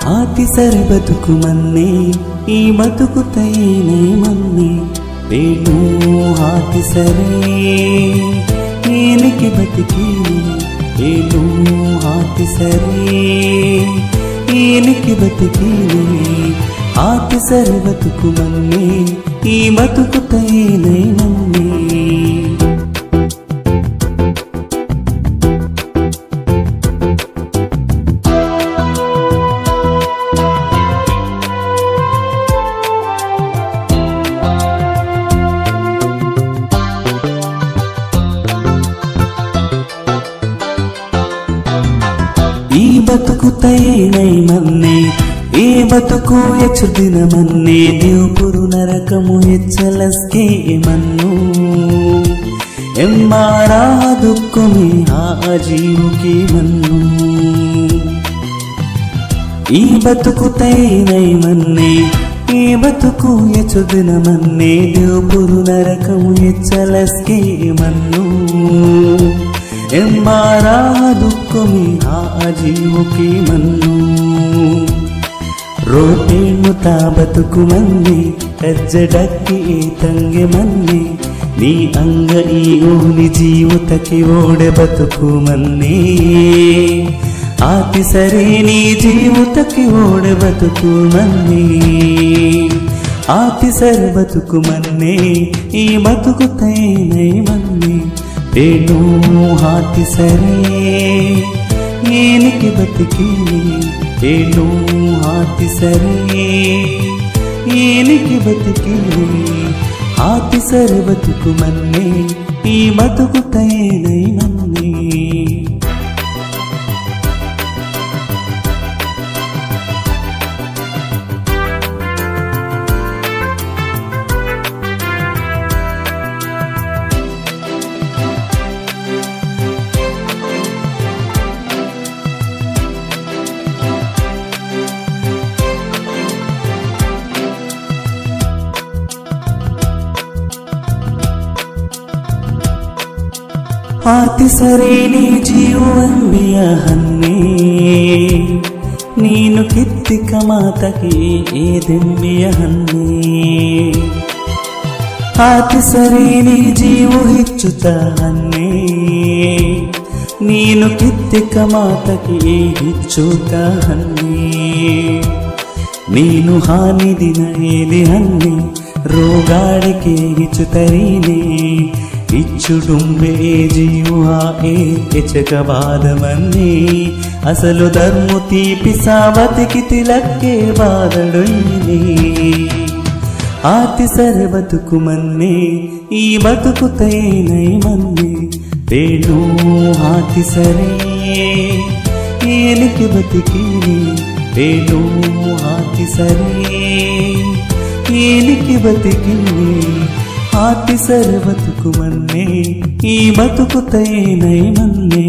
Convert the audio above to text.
ಆತಿ ಸರಿ ಬದುಕು ಮನ್ನೆ ಈ ಬದುಕು ತೈನೇ ಮನ್ನೆ ಬೇನು ಆತಿ ಸರಿ ಏನಕ್ಕೆ ಬದುಕೀನಿ ಬೇನು ಆತಿ ಸರಿ ಏನಕ್ಕೆ ಬದುಕೀನಿ ಆತಿ ಸರಿ ಬದುಕು ಮನ್ನೆ ಈ ಬದುಕು ತೈನೇ ಮನ್ನೆ ಈ ಬದುಕು ತೈನೈ ಮನ್ನೆ ಈ ಬದುಕು ಹೆಚ್ಚು ದಿನ ಮನ್ನೆ ದೇವಪುರು ನರಕಮು ಹೆಚ್ಚಲಸ್ಕೆ ಮನ್ನು ಎಂಬಾರ ದುಃಖಮಿ ಆ ಜೀವುಕೆ ಮನ್ನು ಈ ಬದುಕು ತೈನೈ ಮನ್ನೆ ಈ ಬದುಕು ಹೆಚ್ಚು ದಿನ ಮನ್ನೆ ದೇವಪುರು ನರಕಮು ಹೆಚ್ಚಲಸ್ಕೆ ಮನ್ನು ಎಂಬಾರ ದುಃಖಮಿ ಆ ಜೀವುಕೆ ಮನ್ನು ರೋಟೇಣುತ ಬದುಕು ಮನ್ನೆ ಕಜ್ಜಡಕ್ಕೆ ತಂಗೆ ಮನ್ನೆ ನೀ ಅಂಗ ಈ ಓನಿ ಜೀವುತಕ್ಕೆ ಓಡೆ ಬದುಕು ಮನ್ನೆ ಆತಿ ಸರಿ ನೀ ಜೀವುತಕ್ಕೆ ಓಡೆ ಬದುಕು ಮನ್ನೆ ಆತಿ ಸರಿ ಬದುಕು ಮನ್ನೆ ಈ ಬದುಕು ತೈನೈ ಮನ್ನೆ ಬೇನು ಆತಿ ಸರಿ ಏನಕ್ಕೆ ಬದುಕೀನಿ ಬೇನು ಆತಿ ಸರಿ ಏನಕ್ಕೆ ಬದುಕೀನಿ ಆತಿ ಸರಿ ಬದುಕು ಮನ್ನೆ ಈ ಬದುಕು ತೈನೈ ಮನ್ನೆ ಆತಿ ಸರಿ ನೀ ಜೀವಂಬಿಯ ಹನ್ನೆ ನೀನು ಕಿತ್ತಿಕ ಮಾತಕ್ಕೆ ಏದೆಂಬಿಯ ಹನ್ನೆ ಆತಿ ಸರಿ ನೀ ಜೀವು ಹೆಚ್ಚುತ್ತ ಹನ್ನೆ ನೀನು ಕಿತ್ತಿಕ ಮಾತಕ್ಕೆ ಹೆಚ್ಚುತ್ತ ಹನ್ನೆ ನೀನು ಹಾನಿ ದಿನ ಏದೆ ಹನ್ನೆ ರೋಗಾಡಿಕೆ ಹೆಚ್ಚುತ್ತರೀನೆ ಇಚ್ಚುಡುಂಬೆ ಜೀವ ಏಚಕವಾದ ಮನ್ನೆ ಅಸಲು ಧರ್ಮ ತೀಪಿಸಾವತಿಗೆ ತಿಲಕ್ಕೆ ಬಾದಡೊಯ್ನೆ ಆತಿ ಸರಿ ಬದುಕು ಮನ್ನೆ ಈ ಬದುಕು ತೈನೈ ಮನ್ನೆ ಬೇನು ಆತಿ ಸರಿ ಏನಕ್ಕೆ ಬದುಕೀನಿ ಬೇನು ಆತಿ ಸರಿ ಏನಕ್ಕೆ ಬದುಕೀನಿ ಆತಿ ಸರಿ ಬದುಕು ಮನ್ನೆ ಈ ಬದುಕು ತೈನೈ ಮನ್ನೆ